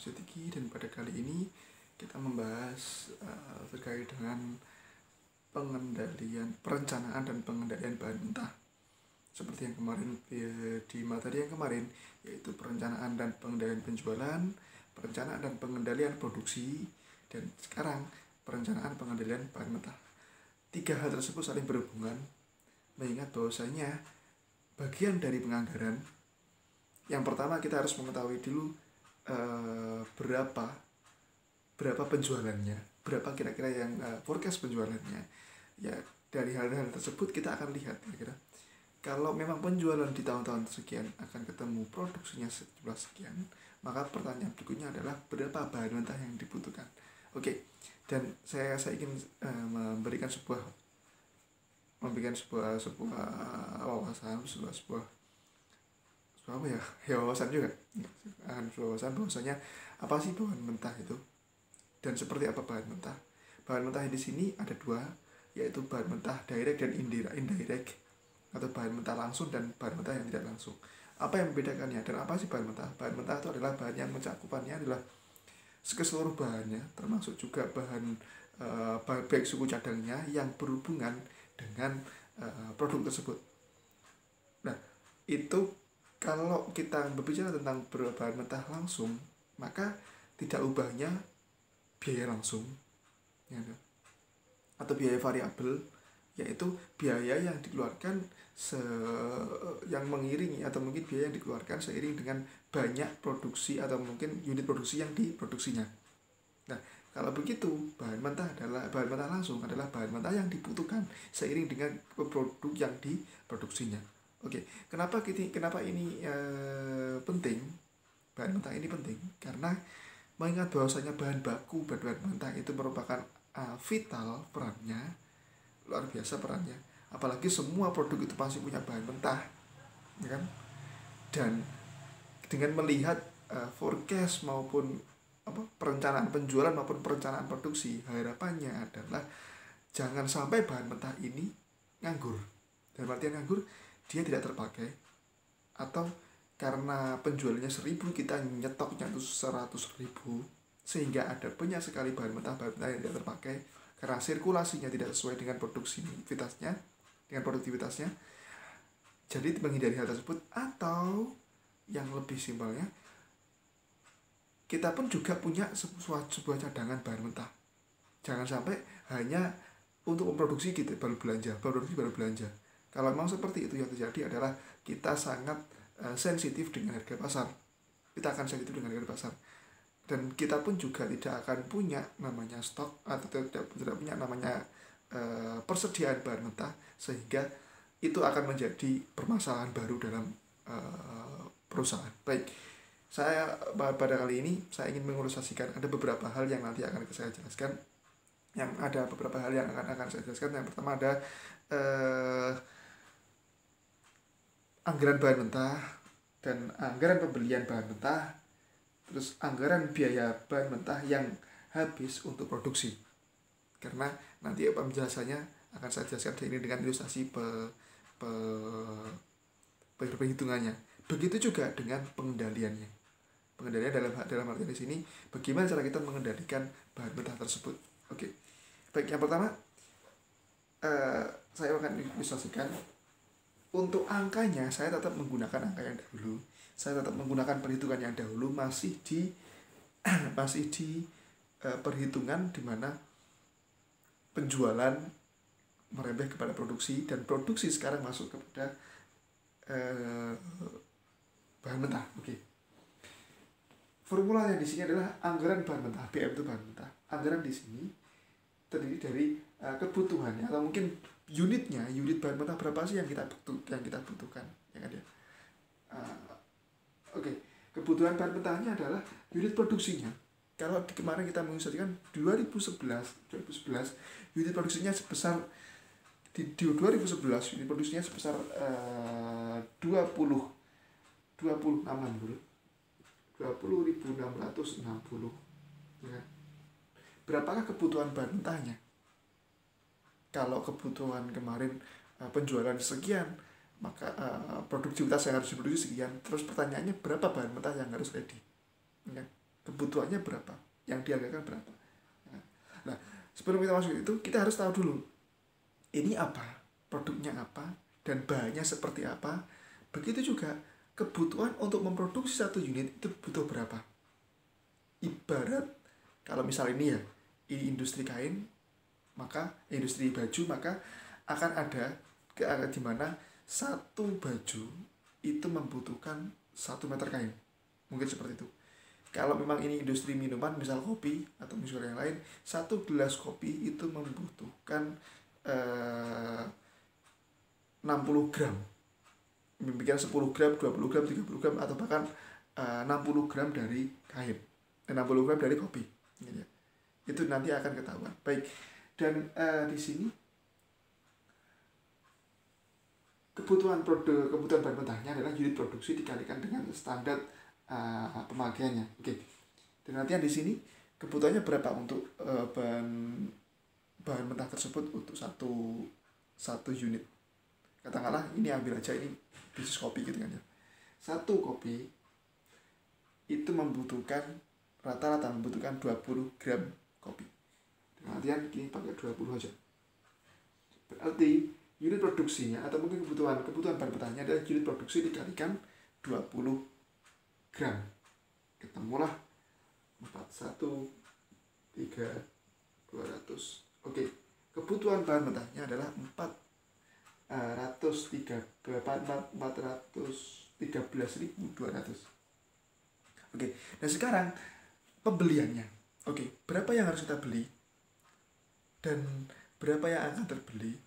Sutiki, dan pada kali ini kita membahas terkait dengan pengendalian, perencanaan dan pengendalian bahan mentah. Seperti yang kemarin di materi yang kemarin, yaitu perencanaan dan pengendalian penjualan, perencanaan dan pengendalian produksi, dan sekarang perencanaan pengendalian bahan mentah. Tiga hal tersebut saling berhubungan, mengingat bahwasanya bagian dari penganggaran, yang pertama kita harus mengetahui dulu berapa penjualannya, berapa kira-kira yang forecast penjualannya. Ya, dari hal-hal tersebut kita akan lihat kira-kira kalau memang penjualan di tahun-tahun sekian akan ketemu produksinya sejumlah sekian, maka pertanyaan berikutnya adalah berapa bahan mentah yang dibutuhkan. Oke, dan saya ingin memberikan sebuah wawasan, sebuah apa ya, wawasan juga, wawasan bahwasanya apa sih bahan mentah itu dan seperti apa bahan mentah. Bahan mentah di sini ada dua, yaitu bahan mentah direct dan indirect, atau bahan mentah langsung dan bahan mentah yang tidak langsung. Apa yang membedakannya dan apa sih bahan mentah? Bahan mentah itu adalah bahan yang mencakupannya adalah keseluruh bahannya, termasuk juga bahan baik suku cadangnya yang berhubungan dengan produk tersebut. Nah, itu kalau kita berbicara tentang bahan mentah langsung, maka tidak ubahnya biaya langsung, ya, atau biaya variabel, yaitu biaya yang dikeluarkan yang mengiringi, atau mungkin biaya yang dikeluarkan seiring dengan banyak produksi atau mungkin unit produksi yang diproduksinya. Nah, kalau begitu bahan mentah langsung adalah bahan mentah yang dibutuhkan seiring dengan produk yang diproduksinya. Oke, kenapa ini penting? Bahan mentah ini penting karena mengingat bahwasanya bahan baku bahan mentah itu merupakan vital perannya, luar biasa perannya. Apalagi semua produk itu pasti punya bahan mentah, ya kan? Dan dengan melihat forecast maupun perencanaan penjualan maupun perencanaan produksi, harapannya adalah jangan sampai bahan mentah ini nganggur. Dalam artian nganggur, dia tidak terpakai, atau karena penjualannya 1.000 kita nyetoknya itu 100.000, sehingga ada banyak sekali bahan mentah yang tidak terpakai karena sirkulasinya tidak sesuai dengan produktivitasnya. Jadi menghindari hal tersebut, atau yang lebih simpelnya, kita pun juga punya sebuah cadangan bahan mentah. Jangan sampai hanya untuk memproduksi gitu baru belanja. Kalau memang seperti itu yang terjadi adalah kita sangat sensitif dengan harga pasar. Dan kita pun juga tidak akan punya namanya stok, atau tidak punya namanya persediaan bahan mentah, sehingga itu akan menjadi permasalahan baru dalam perusahaan. Baik, saya pada kali ini saya ingin mengilustrasikan ada beberapa hal yang nanti akan saya jelaskan. Yang pertama ada anggaran bahan mentah dan anggaran pembelian bahan mentah, terus anggaran biaya bahan mentah yang habis untuk produksi. Karena nanti penjelasannya akan saya jelaskan ini dengan ilustrasi perhitungannya. Begitu juga dengan pengendaliannya. Pengendalian dalam arti di sini bagaimana cara kita mengendalikan bahan mentah tersebut. Oke. Baik, yang pertama saya akan ilustrasikan. Untuk angkanya saya tetap menggunakan angka yang dahulu. Saya tetap menggunakan perhitungan yang dahulu, masih di perhitungan di mana penjualan merembes kepada produksi, dan produksi sekarang masuk kepada bahan mentah. Oke. Formulanya di sini adalah anggaran bahan mentah. BM itu bahan mentah. Anggaran di sini terdiri dari kebutuhannya, atau mungkin unit bahan mentah berapa sih yang kita butuhkan, ya kan ya. Oke. Kebutuhan bahan mentahnya adalah unit produksinya. Kalau kemarin kita mengilustrasikan 2011 unit produksinya sebesar di 2011 unit produksinya sebesar 20.660, ya. Berapakah kebutuhan bahan mentahnya? Kalau kebutuhan kemarin penjualan sekian, maka produktivitas yang harus diproduksi sekian. Terus pertanyaannya, berapa bahan mentah yang harus ready? Ya. kebutuhannya berapa, yang dihargakan berapa. Nah, sebelum kita masuk itu, kita harus tahu dulu ini apa, produknya apa, dan bahannya seperti apa. Begitu juga kebutuhan untuk memproduksi satu unit itu butuh berapa. Ibarat kalau misal ini ya, ini industri kain, maka industri baju, maka akan ada di mana satu baju itu membutuhkan 1 meter kain. Mungkin seperti itu. Kalau memang ini industri minuman, misal kopi atau misalnya yang lain, 1 gelas kopi itu membutuhkan 60 gram. Demikian 10 gram, 20 gram, 30 gram, atau bahkan 60 gram dari kain, 60 gram dari kopi. Itu nanti akan ketahuan. Baik, dan di sini kebutuhan bahan mentahnya adalah unit produksi dikalikan dengan standar pemakaiannya. Oke. Dan nanti di sini kebutuhannya berapa untuk bahan mentah tersebut untuk satu unit. Katakanlah ini ambil aja ini bisnis kopi gitu kan ya. Satu kopi itu rata-rata membutuhkan 20 gram kopi. Kemudian ini pakai 20 aja. Berarti unit produksinya atau mungkin kebutuhan bahan mentahnya adalah unit produksi dikalikan 20 gram. Ketemulah 41 3 200. Oke. Kebutuhan bahan mentahnya adalah 413.200. Oke, dan sekarang pembeliannya. Oke, berapa yang harus kita beli dan berapa yang akan terbeli,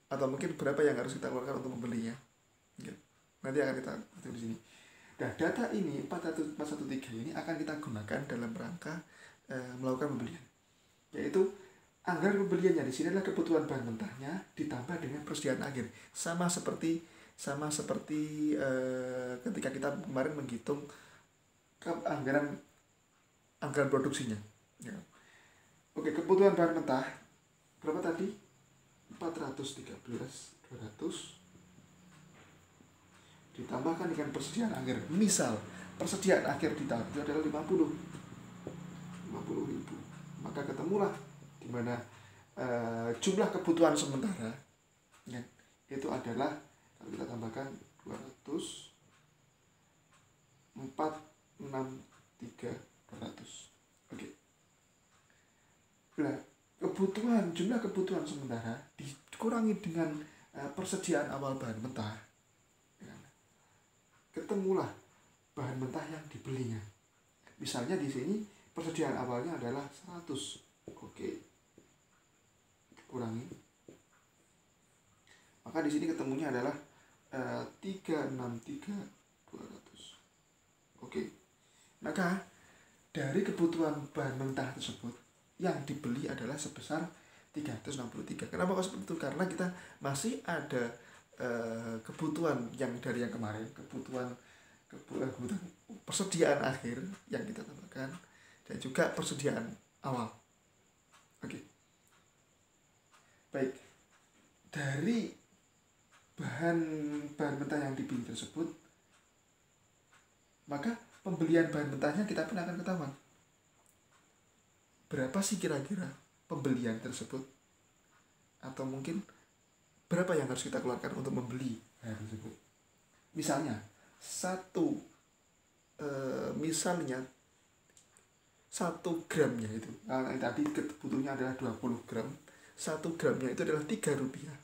atau mungkin berapa yang harus kita keluarkan untuk membelinya. Oke, nanti akan kita lihat di sini. Nah, data ini 413 ini akan kita gunakan dalam rangka melakukan pembelian, yaitu anggaran pembeliannya di sini adalah kebutuhan bahan mentahnya ditambah dengan persediaan akhir, sama seperti ketika kita kemarin menghitung anggaran produksinya. Ya. Oke, kebutuhan bahan mentah berapa tadi? 413.200 ditambahkan dengan persediaan akhir. Misal persediaan akhir di tahun itu adalah 50.000, maka ketemulah di mana jumlah kebutuhan sementara ya, itu adalah kalau kita tambahkan 463.200. Oke. Nah, jumlah kebutuhan sementara dikurangi dengan persediaan awal bahan mentah, ya, ketemulah bahan mentah yang dibelinya. Misalnya di sini persediaan awalnya adalah 100. Oke. Kurangi. Maka di sini ketemunya adalah 363.200. Oke. Maka dari kebutuhan bahan mentah tersebut yang dibeli adalah sebesar 363. Kenapa kok seperti itu? Karena kita masih ada kebutuhan yang dari yang kemarin, kebutuhan persediaan akhir yang kita tambahkan dan juga persediaan awal. Oke. Baik. Dari bahan mentah yang dibeli tersebut, maka pembelian bahan mentahnya kita pun akan ketahuan. Berapa sih kira-kira pembelian tersebut? Atau mungkin berapa yang harus kita keluarkan untuk membeli bahan tersebut? Misalnya, misalnya 1 gramnya itu, tadi kebutuhannya adalah 20 gram, 1 gramnya itu adalah 3 rupiah.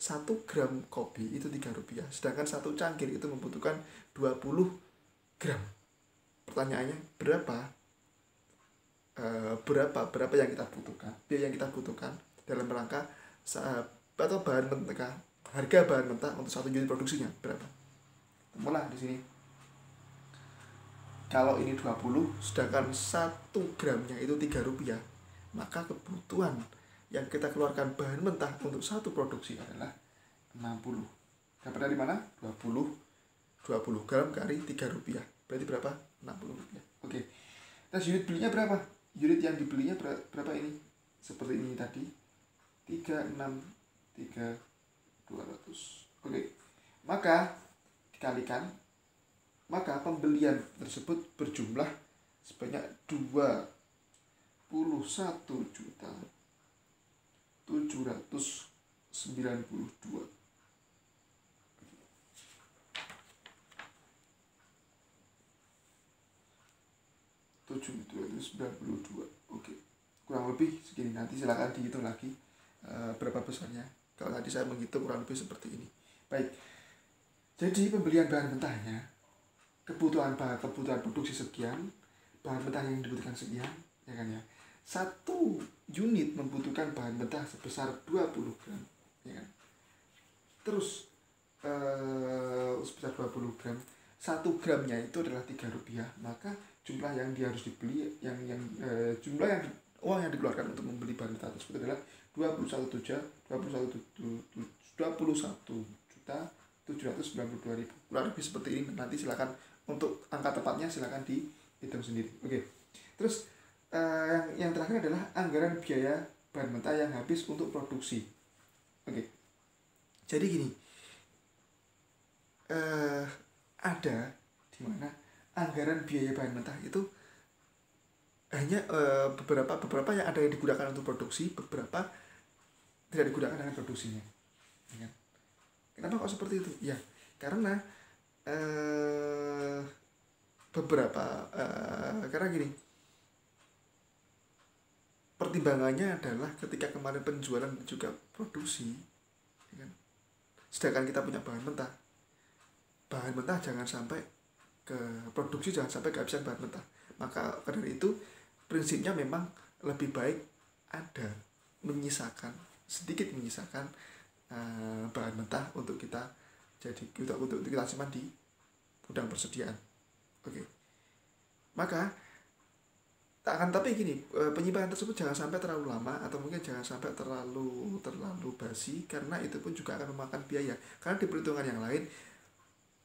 1 gram kopi itu 3 rupiah, sedangkan 1 cangkir itu membutuhkan 20 gram. Pertanyaannya, berapa yang kita butuhkan, biaya yang kita butuhkan dalam rangka atau bahan mentah, harga bahan mentah untuk 1 unit produksinya berapa? Mulai di sini. Kalau ini 20, sedangkan 1 gramnya itu 3 rupiah, maka kebutuhan yang kita keluarkan bahan mentah untuk 1 produksi adalah 60. Dapat dari mana? 20 gram kali 3 rupiah. Berarti berapa? 60 rupiah. Oke. Terus unit belinya berapa? Unit yang dibelinya berapa ini? Seperti ini tadi. 363.200. Oke. Maka dikalikan, maka pembelian tersebut berjumlah sebanyak 21.792. 7.292. Oke, kurang lebih segini. Nanti silakan dihitung lagi berapa besarnya. Kalau tadi saya menghitung kurang lebih seperti ini. Baik, jadi pembelian bahan mentahnya, kebutuhan produksi sekian, bahan mentah yang dibutuhkan sekian, ya kan ya. Satu unit membutuhkan bahan mentah sebesar 20 gram, ya kan. Terus sebesar 20 gram, 1 gramnya itu adalah 3 rupiah, maka jumlah yang dia harus dibeli, jumlah yang uang yang dikeluarkan untuk membeli bahan mentah tersebut adalah 21.792.000. Kurang lebih seperti ini. Nanti silakan untuk angka tepatnya silakan dihitung sendiri. Oke. Terus yang terakhir adalah anggaran biaya bahan mentah yang habis untuk produksi. Oke. Jadi gini, ada di mana anggaran biaya bahan mentah itu hanya beberapa yang ada yang digunakan untuk produksi, beberapa tidak digunakan dalam produksinya. Ya. Kenapa kok seperti itu? Ya, karena karena gini, pertimbangannya adalah ketika kemarin penjualan dan juga produksi, ya kan? Sedangkan kita punya bahan mentah jangan sampai ke produksi, jangan sampai kehabisan bahan mentah. Maka karena itu prinsipnya memang lebih baik ada sedikit menyisakan bahan mentah untuk kita simpan di gudang persediaan. Oke. Maka tapi gini, penyimpanan tersebut jangan sampai terlalu lama atau mungkin jangan sampai terlalu basi, karena itu pun juga akan memakan biaya. Karena di perhitungan yang lain,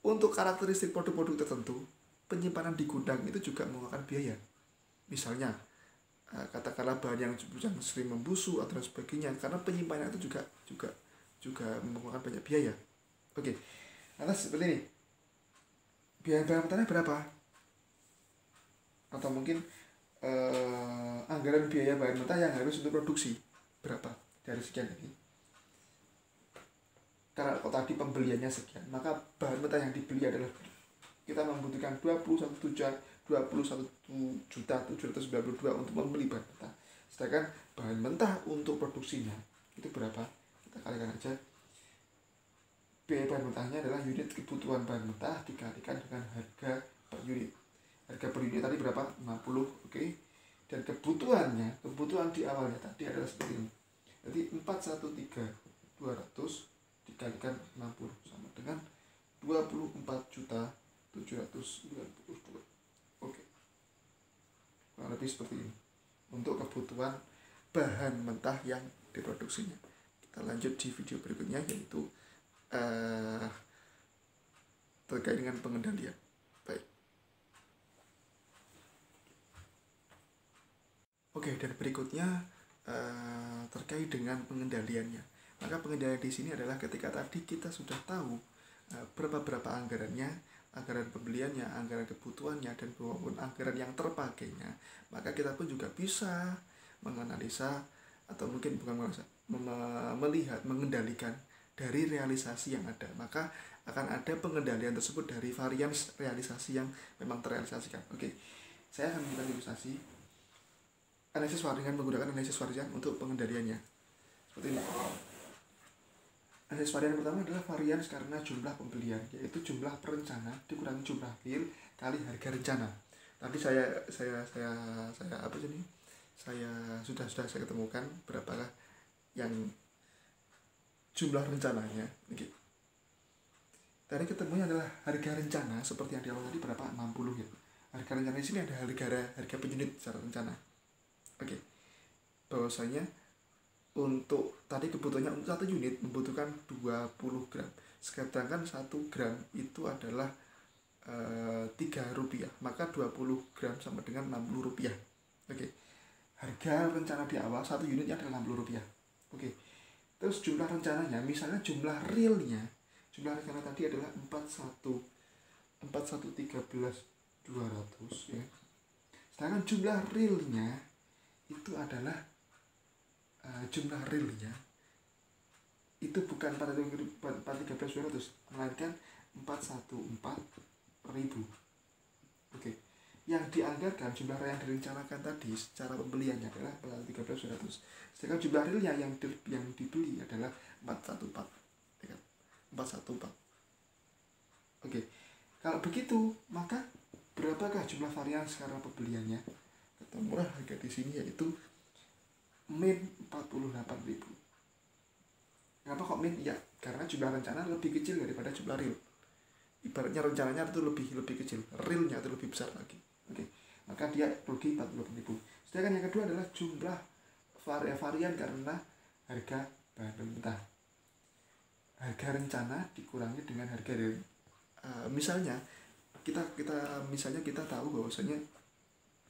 untuk karakteristik produk-produk tertentu, penyimpanan di gudang itu juga memakan biaya. Misalnya, katakanlah bahan yang sering membusuk atau sebagainya, karena penyimpanan itu juga memakan banyak biaya. Oke. Lantas seperti ini. Biaya bahan mentahnya berapa? Atau mungkin anggaran biaya bahan mentah yang harus untuk produksi berapa dari sekian ini. Karena kalau tadi pembeliannya sekian, maka bahan mentah yang dibeli adalah kita membutuhkan 21.792 untuk membeli bahan mentah. Sedangkan bahan mentah untuk produksinya itu berapa? Kita kalikan aja. Biaya bahan mentahnya adalah unit kebutuhan bahan mentah dikalikan dengan harga per unit. Harga per unit tadi berapa? 50, oke. Dan kebutuhan di awalnya tadi adalah seperti ini. Jadi 413.200 dikalikan 60 sama dengan 24.792. Oke. Kurang lebih seperti ini untuk kebutuhan bahan mentah yang diproduksinya. Kita lanjut di video berikutnya, yaitu terkait dengan pengendalian. Baik. Oke, dan berikutnya terkait dengan pengendaliannya. Maka pengendalian di sini adalah ketika tadi kita sudah tahu berapa anggarannya, anggaran pembeliannya, anggaran kebutuhannya, dan maupun anggaran yang terpakainya, maka kita pun juga bisa menganalisa atau mungkin bukan melihat, mengendalikan dari realisasi yang ada. Maka akan ada pengendalian tersebut dari varian realisasi yang memang terrealisasikan. Oke, saya akan memberikan ilustrasi analisis varian menggunakan analisis varian untuk pengendaliannya. Seperti ini. Analisis varian pertama adalah varian karena jumlah pembelian, yaitu jumlah perencana dikurangi jumlah real kali harga rencana. Tadi saya sudah ketemukan berapakah yang jumlah rencananya. Oke. Tadi ketemunya adalah harga rencana seperti yang di awal tadi berapa? 60 ya. Harga rencana di sini ada harga per unit secara rencana. Oke. Bahwasanya untuk tadi kebutuhannya untuk 1 unit membutuhkan 20 gram. Sedangkan 1 gram itu adalah 3 rupiah. Maka 20 gram sama dengan 60 rupiah. Oke. Harga rencana di awal 1 unitnya adalah 60 rupiah. Oke. Terus jumlah rencananya, misalnya jumlah realnya, jumlah rencana tadi adalah 41.13.200 ya. Sedangkan jumlah realnya itu adalah jumlah realnya itu bukan 413.200, melainkan 414.000. Oke. Yang dianggarkan jumlah yang direncanakan tadi secara pembeliannya adalah 413.200. Sedangkan jumlah realnya yang dibeli adalah 414. Ya kan? 414. Oke. Kalau begitu, maka berapakah jumlah varian sekarang pembeliannya? Ketemulah harga di sini yaitu min 48.000. Kenapa kok min? Ya, karena jumlah rencana lebih kecil daripada jumlah real. Ibaratnya rencananya itu lebih kecil, realnya itu lebih besar lagi. Oke, maka dia rugi 48.000. Sedangkan yang kedua adalah jumlah varian karena harga bahan mentah. Harga rencana dikurangi dengan harga real. Misalnya kita tahu bahwasanya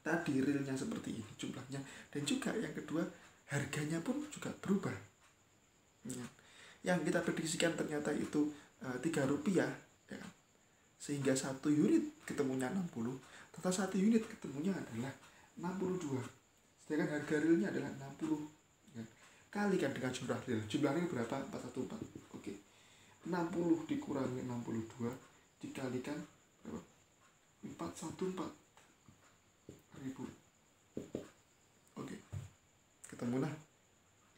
tadi realnya seperti ini jumlahnya, dan juga yang kedua harganya pun juga berubah. Yang kita prediksikan ternyata itu 3 rupiah, ya kan? Sehingga 1 unit ketemunya 60, ternyata 1 unit ketemunya adalah 62. Sedangkan harga realnya adalah 60, ya. Kalikan dengan jumlah real berapa? 414. Oke, 60 dikurangi 62 dikalikan berapa? 414.000. Oke, ketemulah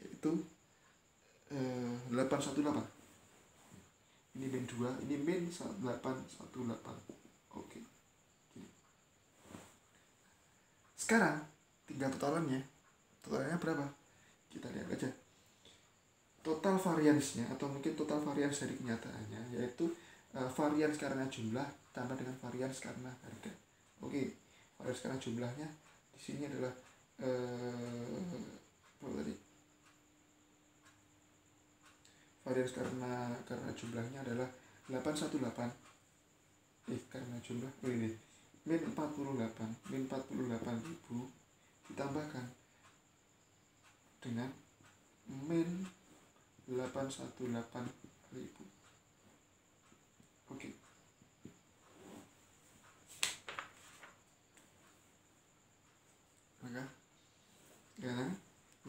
yaitu 818. Ini min 2, ini min 818. Oke. Sekarang tinggal totalannya berapa? Kita lihat aja. Total variansnya atau mungkin total varians dari kenyataannya yaitu varians karena jumlah tambah dengan varians karena harga. Oke, varians karena jumlahnya di sini adalah berapa tadi? Varians karena jumlahnya adalah 818. Karena jumlah ini min 48.000 ditambahkan dengan min 818.000. Oke.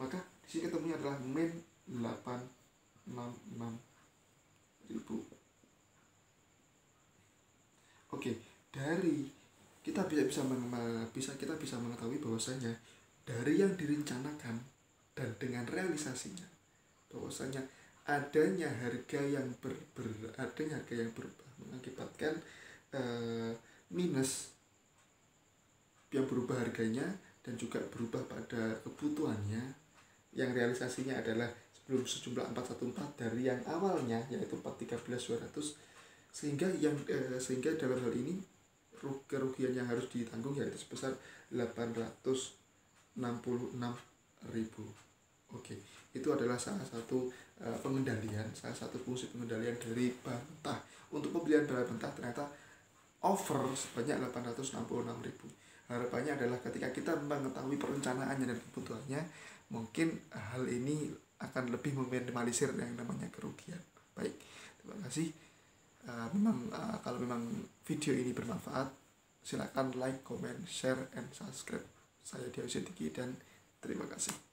Maka di sini ketemunya adalah min 866.000. Oke, dari kita bisa mengetahui bahwasanya dari yang direncanakan dan dengan realisasinya bahwasanya adanya harga yang berubah mengakibatkan minus yang berubah harganya dan juga berubah pada kebutuhannya, yang realisasinya adalah sebelum sejumlah 414 dari yang awalnya yaitu 413.200, sehingga dalam hal ini kerugian yang harus ditanggung yaitu sebesar 866.000. Oke, itu adalah salah satu fungsi pengendalian dari bahan mentah. Untuk pembelian bahan mentah ternyata over sebanyak 866.000. Harapannya adalah ketika kita mengetahui perencanaannya dan kebutuhannya, mungkin hal ini akan lebih meminimalisir yang namanya kerugian. Baik, terima kasih. Kalau memang video ini bermanfaat, silakan like, comment, share, and subscribe. Saya Dio Sidiki dan terima kasih.